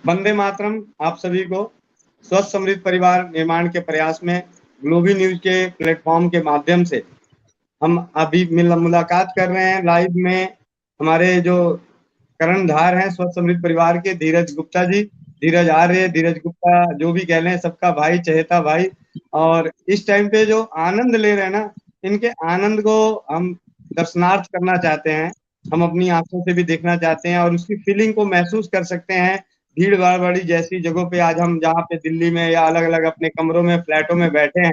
वंदे मातरम आप सभी को। स्वस्थ समृद्ध परिवार निर्माण के प्रयास में ग्लोबी न्यूज के प्लेटफॉर्म के माध्यम से हम अभी मुलाकात कर रहे हैं लाइव में। हमारे जो कर्णधार हैं स्वस्थ समृद्ध परिवार के, धीरज गुप्ता जी, धीरज आर्य, धीरज गुप्ता, जो भी कह लें, सबका भाई, चहेता भाई। और इस टाइम पे जो आनंद ले रहे हैं ना, इनके आनंद को हम दर्शनार्थ करना चाहते हैं। हम अपनी आंखों से भी देखना चाहते हैं और उसकी फीलिंग को महसूस कर सकते हैं। भीड़ भाड़ वाली जैसी जगहों पे आज हम जहाँ पे दिल्ली में या अलग अलग अपने कमरों में, फ्लैटों में बैठे हैं,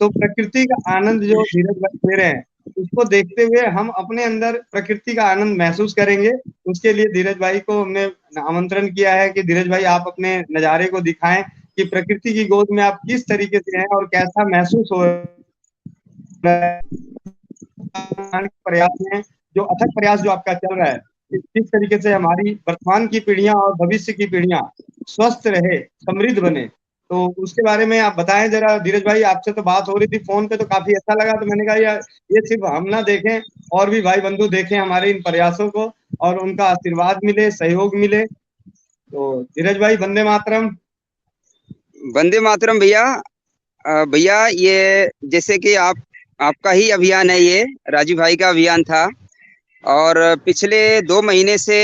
तो प्रकृति का आनंद जो धीरज भाई ले रहे हैं, उसको देखते हुए हम अपने अंदर प्रकृति का आनंद महसूस करेंगे। उसके लिए धीरज भाई को हमने आमंत्रण किया है कि धीरज भाई आप अपने नज़ारे को दिखाएं कि प्रकृति की गोद में आप किस तरीके से हैं और कैसा महसूस हो रहा है। प्रयास में जो अथक प्रयास जो आपका चल रहा है, किस तरीके से हमारी वर्तमान की पीढ़ियां और भविष्य की पीढ़ियां स्वस्थ रहे, समृद्ध बने, तो उसके बारे में आप बताएं जरा। धीरज भाई, आपसे तो बात हो रही थी फोन पे, तो काफी अच्छा लगा, तो मैंने कहा यार ये सिर्फ हम ना देखें, और भी भाई बंधु देखें हमारे इन प्रयासों को और उनका आशीर्वाद मिले, सहयोग मिले। तो धीरज भाई, वंदे मातरम। वंदे मातरम भैया। भैया ये जैसे कि आपका ही अभियान है, ये राजू भाई का अभियान था और पिछले 2 महीने से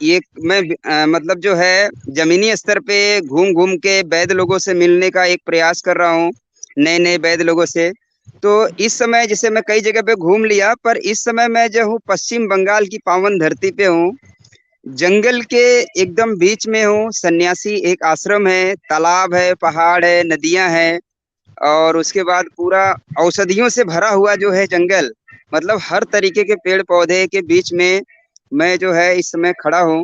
ये मैं मतलब जो है जमीनी स्तर पे घूम घूम के वैध लोगों से मिलने का एक प्रयास कर रहा हूँ, नए नए वैध लोगों से। तो इस समय जैसे मैं कई जगह पे घूम लिया, पर इस समय मैं जो हूँ पश्चिम बंगाल की पावन धरती पे हूँ, जंगल के एकदम बीच में हूँ। सन्यासी एक आश्रम है, तालाब है, पहाड़ है, नदियां हैं और उसके बाद पूरा औषधियों से भरा हुआ जो है जंगल, मतलब हर तरीके के पेड़ पौधे के बीच में मैं जो है इस समय खड़ा हूँ।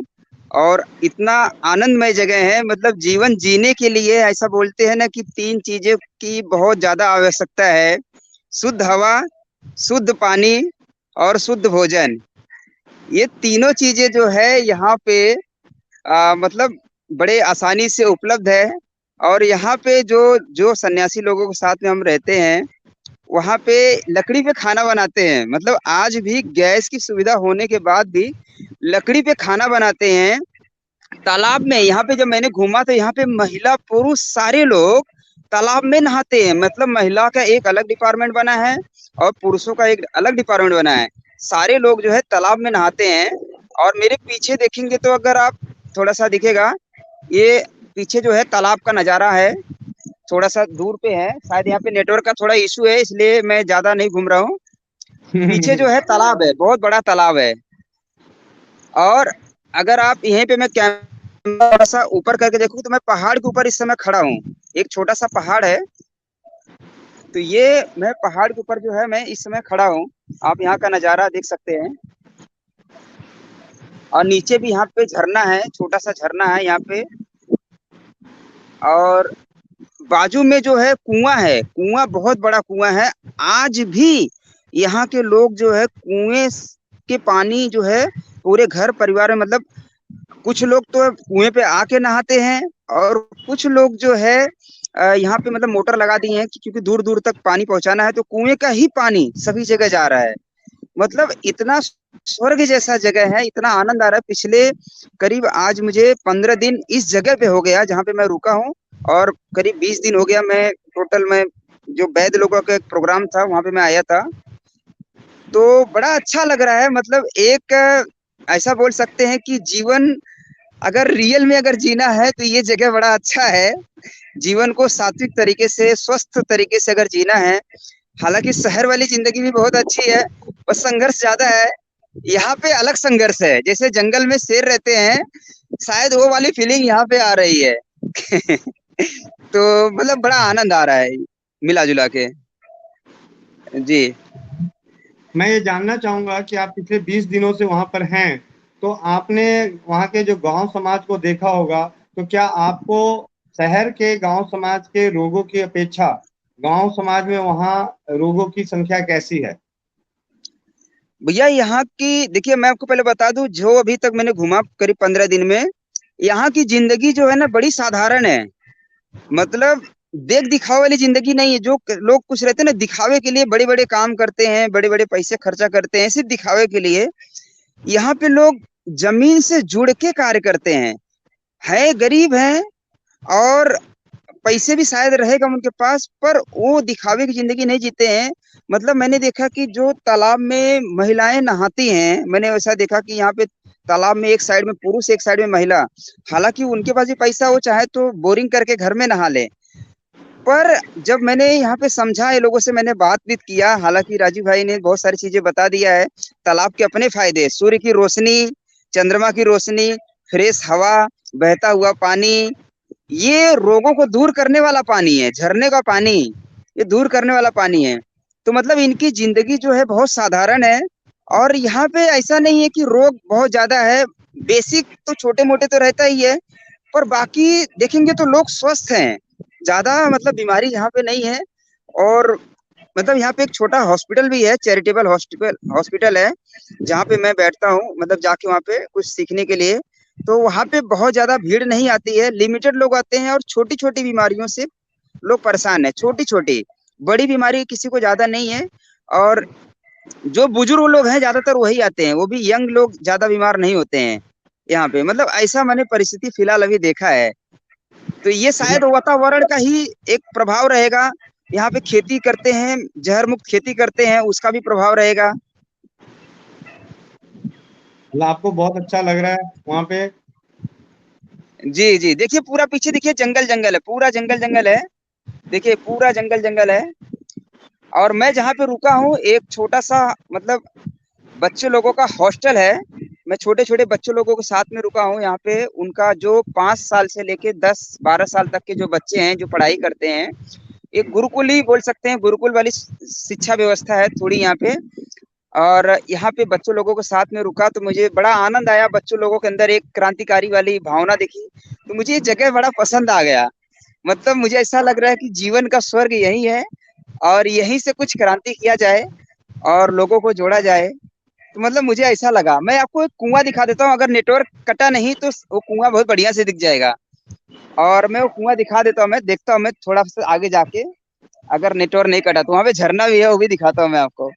और इतना आनंदमय जगह है, मतलब जीवन जीने के लिए ऐसा बोलते हैं ना कि 3 चीजें की बहुत ज्यादा आवश्यकता है: शुद्ध हवा, शुद्ध पानी और शुद्ध भोजन। ये तीनों चीजें जो है यहाँ पे मतलब बड़े आसानी से उपलब्ध है। और यहाँ पे जो जो सन्यासी लोगों के साथ में हम रहते हैं, वहाँ पे लकड़ी पे खाना बनाते हैं। मतलब आज भी गैस की सुविधा होने के बाद भी लकड़ी पे खाना बनाते हैं तालाब में। यहाँ पे जब मैंने घूमा तो यहाँ पे महिला पुरुष सारे लोग तालाब में नहाते हैं। मतलब महिला का एक अलग डिपार्टमेंट बना है और पुरुषों का एक अलग डिपार्टमेंट बना है। सारे लोग जो है तालाब में नहाते हैं। और मेरे पीछे देखेंगे तो अगर आप थोड़ा सा दिखेगा, ये पीछे जो है तालाब का नजारा है। थोड़ा सा दूर पे है, शायद यहाँ पे नेटवर्क का थोड़ा इशू है इसलिए मैं ज्यादा नहीं घूम रहा हूँ। पीछे जो है तालाब है, बहुत बड़ा तालाब है। और अगर आप यहीं पे मैं कैमरा थोड़ा सा ऊपर करके देखूँ तो मैं पहाड़ के ऊपर इस समय खड़ा हूँ। एक छोटा सा पहाड़ है, तो ये मैं पहाड़ के ऊपर जो है मैं इस समय खड़ा हूँ। आप यहाँ का नज़ारा देख सकते हैं। और नीचे भी यहाँ पे झरना है, छोटा सा झरना है यहाँ पे। और बाजू में जो है कुआं है, कुआं बहुत बड़ा कुआं है। आज भी यहाँ के लोग जो है कुएं के पानी जो है पूरे घर परिवार में, मतलब कुछ लोग तो कुएं पे आके नहाते हैं और कुछ लोग जो है यहाँ पे मतलब मोटर लगा दी है क्योंकि दूर दूर तक पानी पहुंचाना है, तो कुएं का ही पानी सभी जगह जा रहा है। मतलब इतना स्वर्ग जैसा जगह है, इतना आनंद आ रहा है। पिछले करीब आज मुझे 15 दिन इस जगह पे हो गया जहाँ पे मैं रुका हूँ। और करीब 20 दिन हो गया मैं टोटल में जो वैद्य लोगों का एक प्रोग्राम था वहां पे मैं आया था। तो बड़ा अच्छा लग रहा है। मतलब एक ऐसा बोल सकते हैं कि जीवन अगर रियल में अगर जीना है तो ये जगह बड़ा अच्छा है। जीवन को सात्विक तरीके से, स्वस्थ तरीके से अगर जीना है, हालांकि शहर वाली जिंदगी भी बहुत अच्छी है, बस संघर्ष ज्यादा है। यहाँ पे अलग संघर्ष है, जैसे जंगल में शेर रहते हैं, शायद वो वाली फीलिंग यहाँ पे आ रही है। तो मतलब बड़ा आनंद आ रहा है मिला जुला के। जी मैं ये जानना चाहूंगा कि आप पिछले 20 दिनों से वहां पर हैं, तो आपने वहां के जो गांव समाज को देखा होगा, तो क्या आपको शहर के गांव समाज के रोगों की अपेक्षा गांव समाज में वहां रोगों की संख्या कैसी है? भैया, यहाँ की देखिए मैं आपको पहले बता दूं, जो अभी तक मैंने घुमा करीब 15 दिन में, यहाँ की जिंदगी जो है ना बड़ी साधारण है। मतलब देख दिखावे वाली जिंदगी नहीं है। जो लोग कुछ रहते हैं ना दिखावे के लिए बड़े बड़े काम करते हैं, बड़े बड़े पैसे खर्चा करते हैं सिर्फ दिखावे के लिए, यहाँ पे लोग जमीन से जुड़ के कार्य करते हैं। है गरीब हैं और पैसे भी शायद रहेगा उनके पास, पर वो दिखावे की जिंदगी नहीं जीते हैं। मतलब मैंने देखा कि जो तालाब में महिलाएं नहाती हैं, मैंने वैसा देखा कि यहाँ पे तालाब में एक साइड में पुरुष एक साइड में महिला। हालांकि उनके पास भी पैसा हो, चाहे तो बोरिंग करके घर में नहा ले। पर जब मैंने यहाँ पे समझा, ये लोगों से मैंने बातचीत किया, हालांकि राजू भाई ने बहुत सारी चीजें बता दिया है। तालाब के अपने फायदे, सूर्य की रोशनी, चंद्रमा की रोशनी, फ्रेश हवा, बहता हुआ पानी, ये रोगों को दूर करने वाला पानी है। झरने का पानी ये दूर करने वाला पानी है। तो मतलब इनकी जिंदगी जो है बहुत साधारण है। और यहाँ पे ऐसा नहीं है कि रोग बहुत ज्यादा है। बेसिक तो छोटे मोटे तो रहता ही है, पर बाकी देखेंगे तो लोग स्वस्थ हैं। ज्यादा मतलब बीमारी यहाँ पे नहीं है। और मतलब यहाँ पे एक छोटा हॉस्पिटल भी है, चैरिटेबल हॉस्पिटल हॉस्पिटल है, जहाँ पे मैं बैठता हूँ, मतलब जाके वहाँ पे कुछ सीखने के लिए। तो वहाँ पे बहुत ज्यादा भीड़ नहीं आती है, लिमिटेड लोग आते हैं, और छोटी छोटी बीमारियों से लोग परेशान है। छोटी छोटी, बड़ी बीमारी किसी को ज्यादा नहीं है। और जो बुजुर्ग लोग हैं ज्यादातर वही आते हैं, वो भी यंग लोग ज्यादा बीमार नहीं होते हैं यहाँ पे। मतलब ऐसा मैंने परिस्थिति फिलहाल अभी देखा है। तो ये शायद वातावरण का ही एक प्रभाव रहेगा। यहाँ पे खेती करते हैं, जहर मुक्त खेती करते हैं, उसका भी प्रभाव रहेगा। मतलब आपको बहुत अच्छा लग रहा है वहाँ पे। जी जी, देखिए पूरा पीछे देखिए जंगल जंगल है, पूरा जंगल जंगल है। देखिए पूरा जंगल जंगल है। और मैं जहाँ पे रुका हूँ एक छोटा सा, मतलब बच्चे लोगों का हॉस्टल है। मैं छोटे छोटे बच्चे लोगों के साथ में रुका हूँ यहाँ पे। उनका जो 5 साल से लेके 10-12 साल तक के जो बच्चे हैं जो पढ़ाई करते हैं, एक गुरुकुल ही बोल सकते हैं, गुरुकुल वाली शिक्षा व्यवस्था है थोड़ी यहाँ पे। और यहाँ पे बच्चों लोगों के साथ में रुका तो मुझे बड़ा आनंद आया। बच्चों लोगों के अंदर एक क्रांतिकारी वाली भावना दिखी, तो मुझे ये जगह बड़ा पसंद आ गया। मतलब मुझे ऐसा लग रहा है कि जीवन का स्वर्ग यही है, और यहीं से कुछ क्रांति किया जाए और लोगों को जोड़ा जाए। तो मतलब मुझे ऐसा लगा। मैं आपको एक कुआं दिखा देता हूँ, अगर नेटवर्क कटा नहीं तो वो कुआं बहुत बढ़िया से दिख जाएगा। और मैं वो कुआं दिखा देता हूँ, मैं देखता हूँ, मैं थोड़ा सा आगे जाके, अगर नेटवर्क नहीं कटा तो वहां पे झरना भी है, वो भी दिखाता हूँ मैं आपको।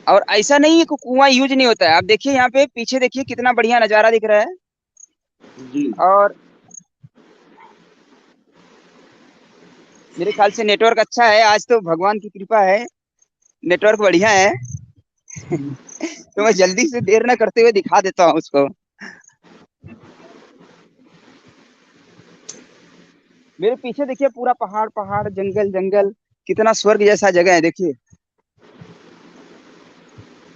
और ऐसा नहीं है कि कुआं यूज नहीं होता है। आप देखिए यहाँ पे पीछे देखिए कितना बढ़िया नजारा दिख रहा है। जी। और मेरे ख्याल से नेटवर्क अच्छा है आज, तो भगवान की कृपा है, नेटवर्क बढ़िया है। तो मैं जल्दी से देर न करते हुए दिखा देता हूँ उसको। मेरे पीछे देखिए पूरा पहाड़ पहाड़, जंगल जंगल, कितना स्वर्ग जैसा जगह है देखिए।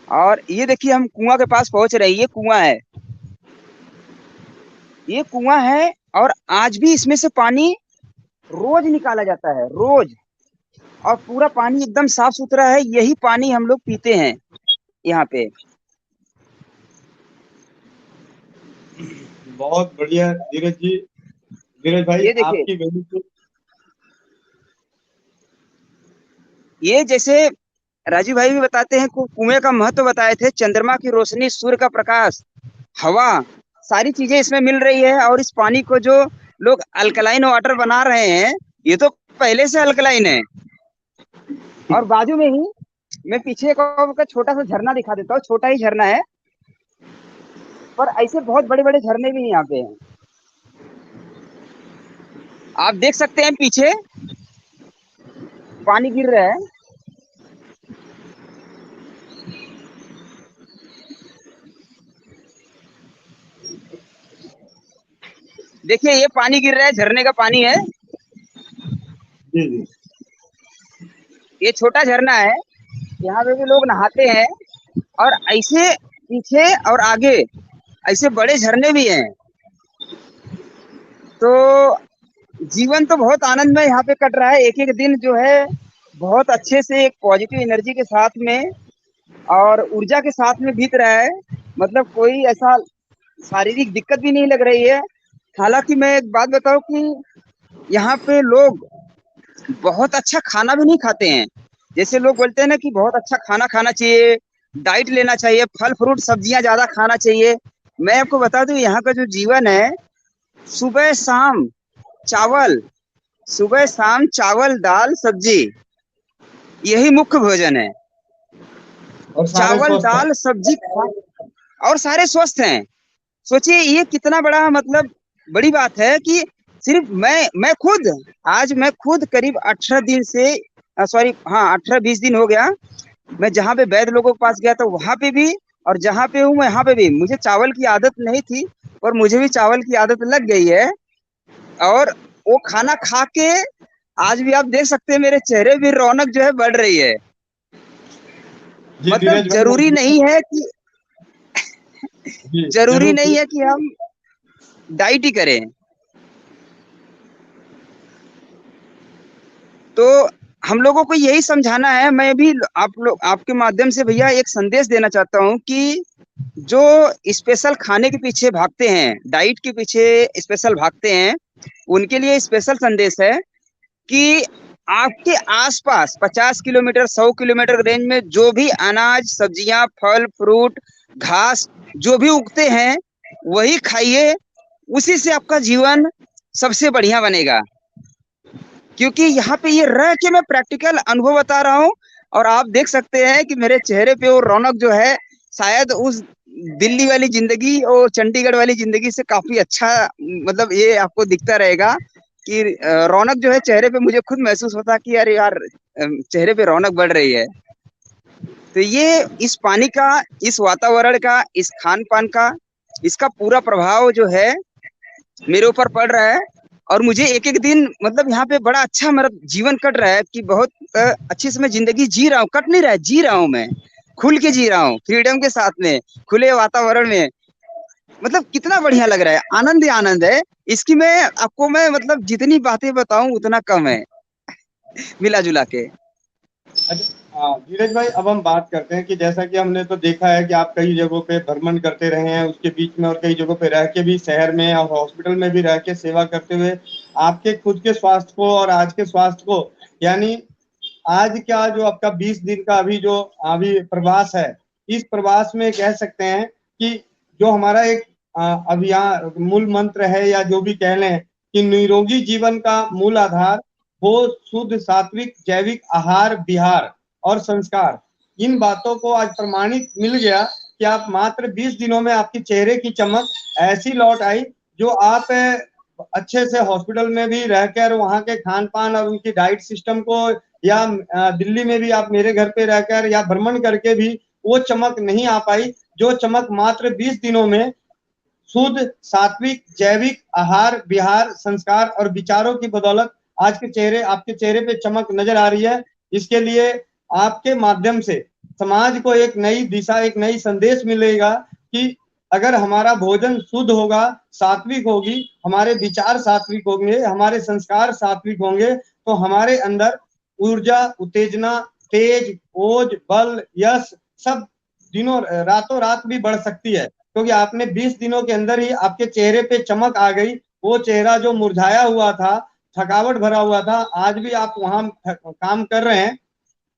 और ये देखिए हम कुआं के पास पहुंच रहे हैं। ये कुआं है, ये कुआं है। और आज भी इसमें से पानी रोज निकाला जाता है, रोज। और पूरा पानी एकदम साफ सुथरा है, यही पानी हम लोग पीते हैं यहाँ पे। बहुत बढ़िया धीरज जी। धीरज भाई ये देखिए, आपकी वजह से। ये जैसे राजीव भाई भी बताते हैं, कुएं का महत्व बताए थे, चंद्रमा की रोशनी, सूर्य का प्रकाश, हवा, सारी चीजें इसमें मिल रही है। और इस पानी को जो लोग अल्कलाइन वाटर बना रहे हैं, ये तो पहले से अल्कलाइन है। और बाजू में ही मैं पीछे का छोटा सा झरना दिखा देता हूँ, छोटा ही झरना है, पर ऐसे बहुत बड़े बड़े झरने भी यहाँ पे हैं। आप देख सकते हैं पीछे पानी गिर रहा है। देखिए ये पानी गिर रहा है, झरने का पानी है। जी जी। ये छोटा झरना है, यहाँ पे भी लोग नहाते हैं। और ऐसे पीछे और आगे ऐसे बड़े झरने भी हैं। तो जीवन तो बहुत आनंद में यहाँ पे कट रहा है। एक एक दिन जो है बहुत अच्छे से, एक पॉजिटिव एनर्जी के साथ में और ऊर्जा के साथ में बीत रहा है। मतलब कोई ऐसा शारीरिक दिक्कत भी नहीं लग रही है। हालांकि मैं एक बात बताऊं कि यहाँ पे लोग बहुत अच्छा खाना भी नहीं खाते हैं। जैसे लोग बोलते हैं ना कि बहुत अच्छा खाना खाना चाहिए, डाइट लेना चाहिए, फल फ्रूट सब्जियां ज्यादा खाना चाहिए। मैं आपको बता दूं यहाँ का जो जीवन है, सुबह शाम चावल, सुबह शाम चावल दाल सब्जी, यही मुख्य भोजन है। और सारे चावल स्वस्थ हैं। दाल सब्जी और सारे स्वस्थ हैं। सोचिए ये कितना बड़ा मतलब बड़ी बात है कि सिर्फ मैं खुद, आज मैं खुद करीब 18 दिन से, सॉरी हाँ 18-20 दिन हो गया, मैं जहाँ पे वैद्य लोगों के पास गया था वहां पे भी, और जहाँ पे हूँ यहाँ पे भी मुझे चावल की आदत नहीं थी, और मुझे भी चावल की आदत लग गई है। और वो खाना खा के आज भी आप देख सकते हैं मेरे चेहरे भी रौनक जो है बढ़ रही है। जी मतलब धीरज भाई, जी जरूरी जरूर नहीं है कि हम डाइट ही करें। तो हम लोगों को यही समझाना है। मैं भी आप लोग आपके माध्यम से भैया एक संदेश देना चाहता हूँ कि जो स्पेशल खाने के पीछे भागते हैं, डाइट के पीछे स्पेशल भागते हैं, उनके लिए स्पेशल संदेश है कि आपके आसपास 50 किलोमीटर 100 किलोमीटर रेंज में जो भी अनाज सब्जियां फल फ्रूट घास जो भी उगते हैं वही खाइए। उसी से आपका जीवन सबसे बढ़िया बनेगा। क्योंकि यहाँ पे ये रह के मैं प्रैक्टिकल अनुभव बता रहा हूँ, और आप देख सकते हैं कि मेरे चेहरे पे वो रौनक जो है शायद उस दिल्ली वाली जिंदगी और चंडीगढ़ वाली जिंदगी से काफी अच्छा, मतलब ये आपको दिखता रहेगा कि रौनक जो है चेहरे पे मुझे खुद महसूस होता कि अरे यार चेहरे पे रौनक बढ़ रही है। तो ये इस पानी का, इस वातावरण का, इस खान पान का, इसका पूरा प्रभाव जो है मेरे ऊपर पड़ रहा है। और मुझे एक एक दिन मतलब यहाँ पे बड़ा अच्छा मेरा जीवन कट रहा है कि बहुत अच्छी से मैं जिंदगी जी रहा हूँ। कट नहीं रहा है, जी रहा हूँ मैं, खुल के जी रहा हूँ, फ्रीडम के साथ में, खुले वातावरण में। मतलब कितना बढ़िया लग रहा है, आनंद ही आनंद है। इसकी मैं मतलब जितनी बातें बताऊं उतना कम है मिला जुला के। अच्छा हाँ धीरज भाई, अब हम बात करते हैं कि जैसा कि हमने तो देखा है कि आप कई जगहों पे भ्रमण करते रहे हैं, उसके बीच में और कई जगहों पे रह के भी, शहर में और हॉस्पिटल में भी रह के सेवा करते हुए आपके खुद के स्वास्थ्य को और आज के स्वास्थ्य को, यानी आज क्या जो आपका 20 दिन का अभी प्रवास है, इस प्रवास में कह सकते हैं कि जो हमारा एक अभियान मूल मंत्र है, या जो भी कह लें कि निरोगी जीवन का मूल आधार वो शुद्ध सात्विक जैविक आहार विहार और संस्कार। इन बातों को आज प्रमाणित मिल गया कि आप मात्र 20 दिनों में आपके चेहरे की चमक ऐसी लौट आई, जो आप अच्छे से हॉस्पिटल में भी रहकर वहाँ के खान पान और उनकी डाइट सिस्टम को, या दिल्ली में भी आप मेरे घर पे रहकर या भ्रमण करके भी वो चमक नहीं आ पाई, जो चमक मात्र 20 दिनों में शुद्ध सात्विक जैविक आहार विहार संस्कार और विचारों की बदौलत आज के चेहरे आपके चेहरे पे चमक नजर आ रही है। इसके लिए आपके माध्यम से समाज को एक नई दिशा, एक नई संदेश मिलेगा कि अगर हमारा भोजन शुद्ध होगा, सात्विक होगी, हमारे विचार सात्विक होंगे, हमारे संस्कार सात्विक होंगे, तो हमारे अंदर ऊर्जा उत्तेजना तेज ओज बल यश सब दिनों रातों रात भी बढ़ सकती है, क्योंकि आपने 20 दिनों के अंदर ही आपके चेहरे पे चमक आ गई। वो चेहरा जो मुरझाया हुआ था, थकावट भरा हुआ था, आज भी आप वहां काम कर रहे हैं।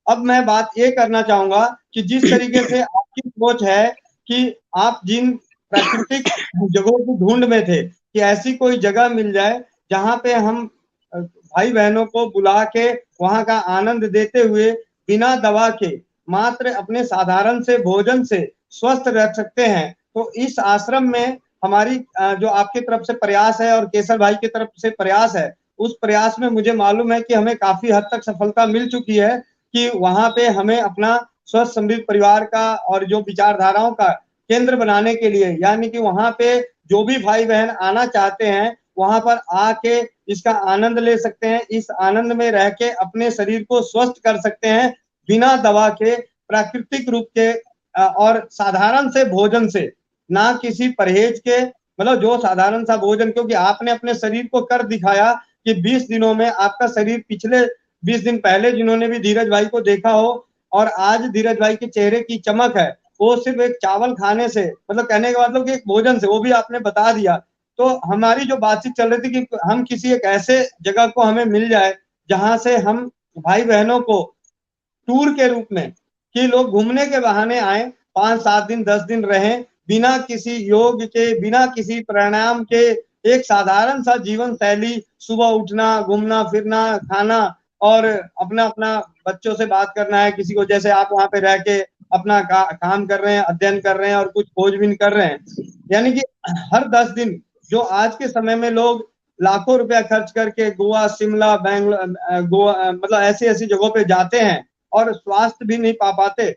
अब मैं बात ये करना चाहूंगा कि जिस तरीके से आपकी सोच है कि आप जिन प्राकृतिक जगहों की ढूंढ में थे कि ऐसी कोई जगह मिल जाए जहां पे हम भाई बहनों को बुला के वहां का आनंद देते हुए बिना दवा के मात्र अपने साधारण से भोजन से स्वस्थ रह सकते हैं। तो इस आश्रम में हमारी जो आपकी तरफ से प्रयास है और केसर भाई की तरफ से प्रयास है, उस प्रयास में मुझे मालूम है कि हमें काफी हद तक सफलता मिल चुकी है कि वहां पे हमें अपना स्वस्थ समृद्ध परिवार का और जो विचारधाराओं का केंद्र बनाने के लिए, यानी कि वहां पे जो भी भाई बहन आना चाहते हैं वहां पर आके इसका आनंद ले सकते हैं, इस आनंद में रह के अपने शरीर को स्वस्थ कर सकते हैं बिना दवा के, प्राकृतिक रूप के और साधारण से भोजन से, ना किसी परहेज के, मतलब जो साधारण सा भोजन, क्योंकि आपने अपने शरीर को कर दिखाया कि 20 दिनों में आपका शरीर पिछले 20 दिन पहले जिन्होंने भी धीरज भाई को देखा हो और आज धीरज भाई के चेहरे की चमक है, वो सिर्फ एक चावल खाने से, मतलब कहने का मतलब कि एक भोजन से, वो भी आपने बता दिया। तो हमारी जो बातचीत चल रही थी कि हम किसी एक ऐसे जगह को हमें मिल जाए जहां से हम भाई बहनों को टूर के रूप में, कि लोग घूमने के बहाने आए, 5-7 दिन 10 दिन रहें, बिना किसी योग के बिना किसी प्राणायाम के एक साधारण सा जीवन शैली, सुबह उठना, घूमना फिरना, खाना और अपना अपना बच्चों से बात करना है, किसी को जैसे आप वहां पे रह के अपना काम कर रहे हैं, अध्ययन कर रहे हैं और कुछ खोजबीन कर रहे हैं। यानी कि हर 10 दिन जो आज के समय में लोग लाखों रुपया खर्च करके गोवा, शिमला, बैंगलोर, गोवा, मतलब ऐसी ऐसी जगहों पे जाते हैं और स्वास्थ्य भी नहीं पा पाते।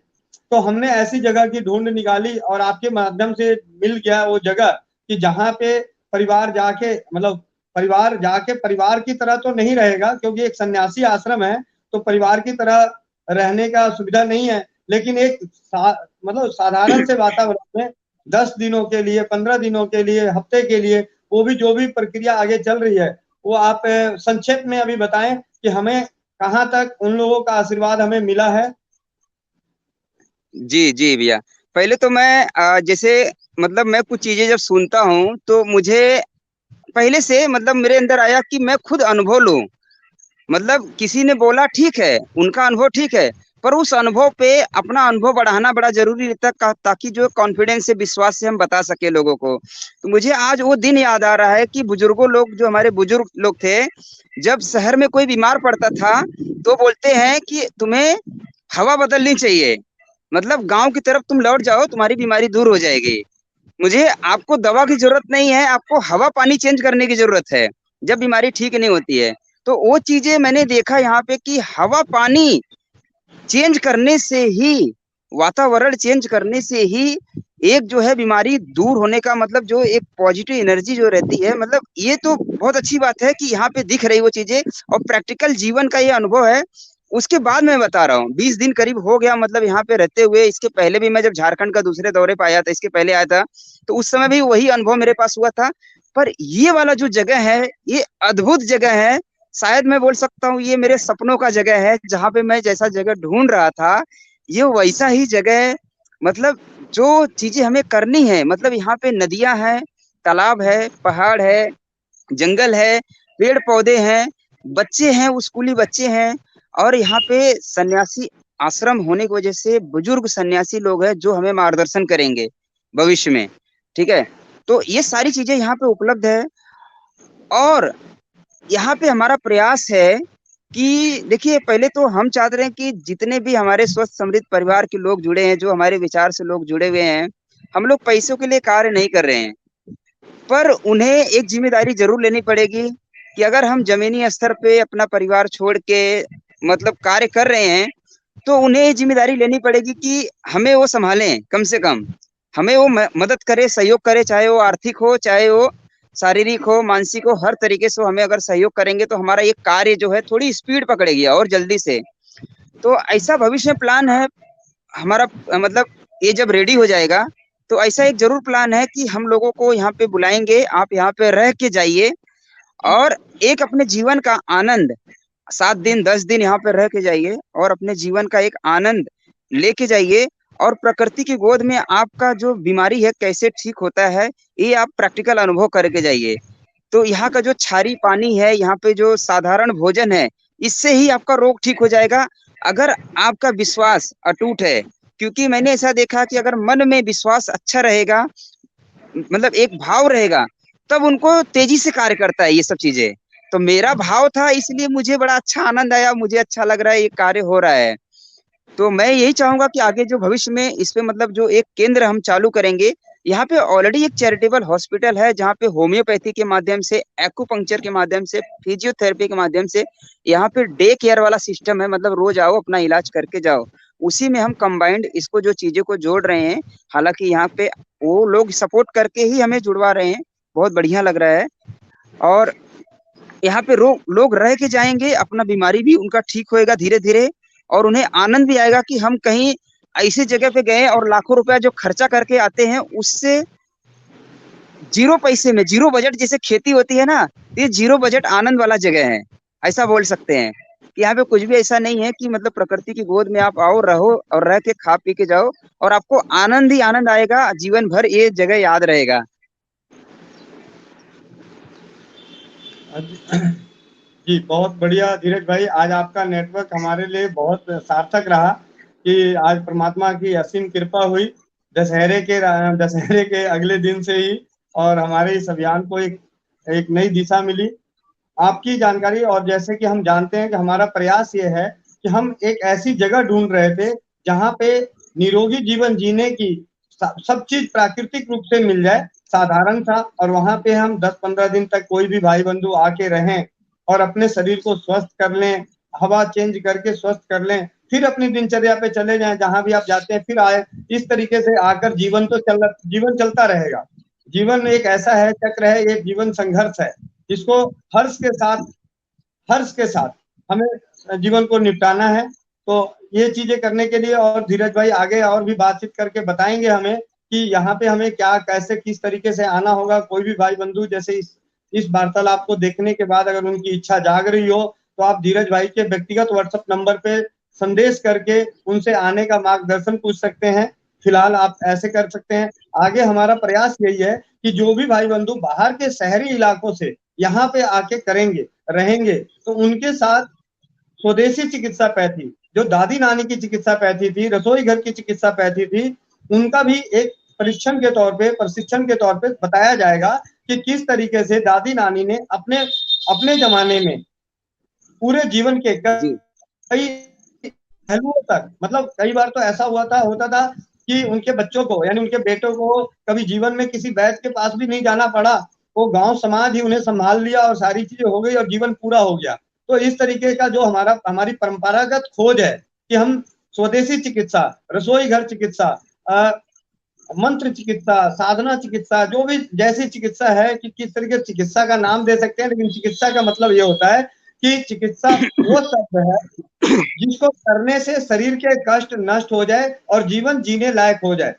तो हमने ऐसी जगह की ढूंढ निकाली और आपके माध्यम से मिल गया वो जगह कि जहाँ पे परिवार जाके, मतलब परिवार जाके परिवार की तरह तो नहीं रहेगा, क्योंकि एक सन्यासी आश्रम है, तो परिवार की तरह रहने का सुविधा नहीं है, लेकिन एक मतलब साधारण से वातावरण में 10 दिनों के लिए, 15 दिनों के लिए, हफ्ते के लिए, वो भी जो भी प्रक्रिया आगे चल रही है वो आप संक्षेप में अभी बताएं कि हमें कहाँ तक उन लोगों का आशीर्वाद हमें मिला है। जी, जी भैया। पहले तो मैं जैसे मतलब मैं कुछ चीज़ें जब सुनता हूँ, तो मुझे पहले से मतलब मेरे अंदर आया कि मैं खुद अनुभव लूँ। मतलब किसी ने बोला ठीक है, उनका अनुभव ठीक है, पर उस अनुभव पे अपना अनुभव बढ़ाना बड़ा ज़रूरी रहता है ताकि जो कॉन्फिडेंस से, विश्वास से हम बता सकें लोगों को। तो मुझे आज वो दिन याद आ रहा है कि बुजुर्गों लोग, जो हमारे बुजुर्ग लोग थे, जब शहर में कोई बीमार पड़ता था, तो बोलते हैं कि तुम्हें हवा बदलनी चाहिए। मतलब गाँव की तरफ तुम लौट जाओ, तुम्हारी बीमारी दूर हो जाएगी। मुझे आपको दवा की ज़रूरत नहीं है, आपको हवा-पानी चेंज करने की ज़रूरत है, जब बीमारी ठीक नहीं होती है। तो वो चीज़ें मैंने देखा यहाँ पे कि हवा-पानी चेंज करने से ही, वातावरण चेंज करने से ही एक जो है बीमारी दूर होने का मतलब जो एक पॉजिटिव एनर्जी जो रहती है, मतलब ये तो बहुत अच्छी बात है कि यहाँ पे दिख रही वो चीज़ें और प्रैक्टिकल जीवन का ये अनुभव है। उसके बाद मैं बता रहा हूँ 20 दिन करीब हो गया मतलब यहाँ पे रहते हुए। इसके पहले भी मैं जब झारखंड का दूसरे दौरे पे आया था, इसके पहले आया था, तो उस समय भी वही अनुभव मेरे पास हुआ था। पर ये वाला जो जगह है, ये अद्भुत जगह है। शायद मैं बोल सकता हूँ ये मेरे सपनों का जगह है, जहाँ पे मैं जैसा जगह ढूँढ रहा था, ये वैसा ही जगह है। मतलब जो चीज़ें हमें करनी है, मतलब यहाँ पे नदियाँ हैं, तालाब है, पहाड़ है, जंगल है, पेड़-पौधे हैं, बच्चे हैं, वो स्कूली बच्चे हैं और यहाँ पे सन्यासी आश्रम होने की वजह से बुजुर्ग सन्यासी लोग हैं, जो हमें मार्गदर्शन करेंगे भविष्य में, ठीक है? तो ये सारी चीज़ें यहाँ पे उपलब्ध है और यहाँ पे हमारा प्रयास है कि देखिए पहले तो हम चाहते रहे हैं कि जितने भी हमारे स्वस्थ समृद्ध परिवार के लोग जुड़े हैं, जो हमारे विचार से लोग जुड़े हुए हैं, हम लोग पैसों के लिए कार्य नहीं कर रहे हैं। पर उन्हें एक ज़िम्मेदारी ज़रूर लेनी पड़ेगी कि अगर हम ज़मीनी स्तर पे अपना परिवार छोड़ के मतलब कार्य कर रहे हैं, तो उन्हें ये ज़िम्मेदारी लेनी पड़ेगी कि हमें वो सँभालें कम से कम। हमें वो मदद करे, सहयोग करे, चाहे वो आर्थिक हो, चाहे वो शारीरिक हो, मानसिक हो, हर तरीके से वो हमें अगर सहयोग करेंगे तो हमारा ये कार्य जो है थोड़ी स्पीड पकड़ेगी और जल्दी से। तो ऐसा भविष्य में प्लान है हमारा, मतलब ये जब रेडी हो जाएगा, तो ऐसा एक ज़रूर प्लान है कि हम लोगों को यहाँ पे बुलाएँगे, आप यहाँ पे रह के जाइए और एक अपने जीवन का आनंद 7 दिन, 10 दिन यहाँ पे रह के जाइए और अपने जीवन का एक आनंद लेके जाइए और प्रकृति की गोद में आपका जो बीमारी है कैसे ठीक होता है, ये आप प्रैक्टिकल अनुभव करके जाइए। तो यहाँ का जो क्षारीय पानी है, यहाँ पे जो साधारण भोजन है, इससे ही आपका रोग ठीक हो जाएगा, अगर आपका विश्वास अटूट है। क्योंकि मैंने ऐसा देखा कि अगर मन में विश्वास अच्छा रहेगा, मतलब एक भाव रहेगा, तब उनको तेज़ी से कार्य करता है ये सब चीज़ें। तो मेरा भाव था इसलिए मुझे बड़ा अच्छा आनंद आया, मुझे अच्छा लग रहा है ये कार्य हो रहा है। तो मैं यही चाहूँगा कि आगे जो भविष्य में इस पे मतलब जो एक केंद्र हम चालू करेंगे, यहाँ पे ऑलरेडी एक चैरिटेबल हॉस्पिटल है, जहाँ पे होम्योपैथी के माध्यम से, एक्यूपंक्चर के माध्यम से, फिजियोथेरेपी के माध्यम से, यहाँ पे डे केयर वाला सिस्टम है, मतलब रोज़ आओ अपना इलाज करके जाओ। उसी में हम कंबाइंड इसको जो चीज़ों को जोड़ रहे हैं, हालाँकि यहाँ पे वो लोग सपोर्ट करके ही हमें जुड़वा रहे हैं, बहुत बढ़िया लग रहा है और यहाँ पे लोग रह के जाएँगे, अपना बीमारी भी उनका ठीक होएगा धीरे-धीरे और उन्हें आनंद भी आएगा कि हम कहीं ऐसी जगह पे गए और लाखों रुपया जो खर्चा करके आते हैं, उससे ज़ीरो पैसे में, ज़ीरो बजट जैसे खेती होती है ना, ये ज़ीरो बजट आनंद वाला जगह है, ऐसा बोल सकते हैं। यहाँ पे कुछ भी ऐसा नहीं है कि मतलब प्रकृति की गोद में आप आओ, रहो और रह के खा पी के जाओ और आपको आनंद ही आनंद आएगा, जीवन भर ये जगह याद रहेगा। जी, बहुत बढ़िया धीरज भाई, आज आपका नेटवर्क हमारे लिए बहुत सार्थक रहा कि आज परमात्मा की असीम कृपा हुई दशहरे के अगले दिन से ही और हमारे इस अभियान को एक एक नई दिशा मिली आपकी जानकारी। और जैसे कि हम जानते हैं कि हमारा प्रयास ये है कि हम एक ऐसी जगह ढूंढ रहे थे जहां पे निरोगी जीवन जीने की सब चीज प्राकृतिक रूप से मिल जाए, साधारण था, और वहां पे हम 10-15 दिन तक कोई भी भाई बंधु आके रहें और अपने शरीर को स्वस्थ कर लें, हवा चेंज करके स्वस्थ कर लें, फिर अपनी दिनचर्या पे चले जाएं, जहां भी आप जाते हैं फिर आए। इस तरीके से आकर जीवन चलता रहेगा। जीवन एक ऐसा है, चक्र है, एक जीवन संघर्ष है, जिसको हर्ष के साथ हर्ष के साथ हमें जीवन को निपटाना है। तो ये चीजें करने के लिए, और धीरज भाई आगे और भी बातचीत करके बताएंगे हमें कि यहाँ पे हमें क्या, कैसे, किस तरीके से आना होगा। कोई भी भाई बंधु जैसे इस वार्तालाप को देखने के बाद अगर उनकी इच्छा जाग रही हो तो आप धीरज भाई के व्यक्तिगत व्हाट्सएप नंबर पे संदेश करके उनसे आने का मार्गदर्शन पूछ सकते हैं। फिलहाल आप ऐसे कर सकते हैं। आगे हमारा प्रयास यही है कि जो भी भाई बंधु बाहर के शहरी इलाकों से यहाँ पे आके करेंगे, रहेंगे, तो उनके साथ स्वदेशी चिकित्सा पैथी, जो दादी नानी की चिकित्सा पैथी थी, रसोई घर की चिकित्सा पैथी थी, उनका भी एक प्रशिक्षण के तौर पे बताया जाएगा कि किस तरीके से दादी नानी ने अपने अपने जमाने में पूरे जीवन के जी कई पहलुओं तक, मतलब कई बार तो ऐसा होता था कि उनके बच्चों को, यानी उनके बेटों को कभी जीवन में किसी वैद्य के पास भी नहीं जाना पड़ा। वो गांव समाज ही उन्हें संभाल लिया और सारी चीजें हो गई और जीवन पूरा हो गया। तो इस तरीके का जो हमारी परंपरागत खोज है कि हम स्वदेशी चिकित्सा, रसोई घर चिकित्सा, मंत्र चिकित्सा, साधना चिकित्सा, जो भी जैसी चिकित्सा है कि किस तरीके चिकित्सा का नाम दे सकते हैं, लेकिन चिकित्सा का मतलब ये होता है कि चिकित्सा वो शब्द है जिसको करने से शरीर के कष्ट नष्ट हो जाए और जीवन जीने लायक हो जाए।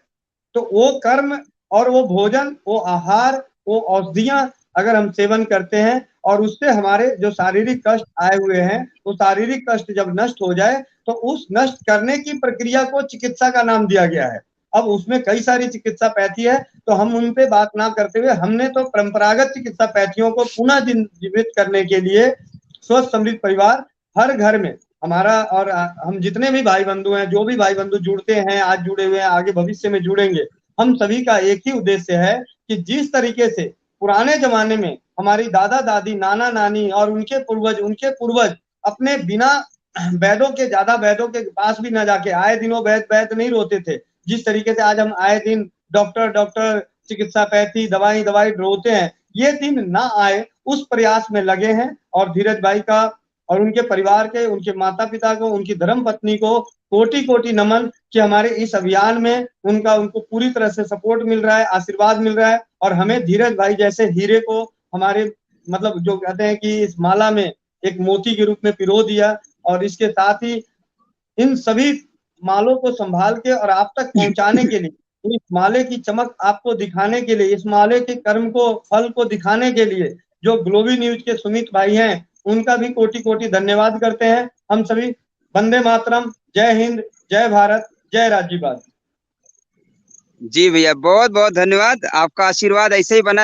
तो वो कर्म और वो भोजन, वो आहार, वो औषधियां अगर हम सेवन करते हैं और उससे हमारे जो शारीरिक कष्ट आए हुए हैं, वो शारीरिक कष्ट जब नष्ट हो जाए तो उस नष्ट करने की प्रक्रिया को चिकित्सा का नाम दिया गया है। अब उसमें कई सारी चिकित्सा पैथी है, तो हम उन पे बात ना करते हुए हमने तो परंपरागत चिकित्सा पैथियों को पुनः जीवित करने के लिए स्वस्थ समृद्ध परिवार हर घर में हमारा, और हम जितने भी भाई बंधु हैं, जो भी भाई बंधु जुड़ते हैं, आज जुड़े हुए हैं, आगे भविष्य में जुड़ेंगे, हम सभी का एक ही उद्देश्य है कि जिस तरीके से पुराने जमाने में हमारी दादा दादी, नाना नानी और उनके पूर्वज अपने बिना वैद्यों के, ज्यादा वैद्यों के पास भी न जाके आए दिनों वैद्य नहीं रोते थे, जिस तरीके से आज हम आए दिन डॉक्टर डॉक्टर, चिकित्सा पैथी, दवाई दवाई रोते हैं, ये दिन ना आए उस प्रयास में लगे हैं। और धीरज भाई का और उनके परिवार के, उनके माता पिता को, उनकी धर्म पत्नी को कोटि कोटि नमन कि हमारे इस अभियान में उनको पूरी तरह से सपोर्ट मिल रहा है, आशीर्वाद मिल रहा है। और हमें धीरज भाई जैसे हीरे को हमारे, मतलब जो कहते हैं कि इस माला में एक मोती के रूप में पिरो दिया, और इसके साथ ही इन सभी मालों को संभाल के और आप तक पहुंचाने के लिए, इस माले की चमक आपको दिखाने के लिए, इस माले के कर्म को, फल को दिखाने के लिए जो ग्लोबी न्यूज के सुमित भाई हैं, उनका भी कोटि कोटि धन्यवाद करते हैं हम सभी। वंदे मातरम, जय हिंद, जय भारत, जय राज्यपाल। जी भैया, बहुत बहुत धन्यवाद। आपका आशीर्वाद ऐसे ही बना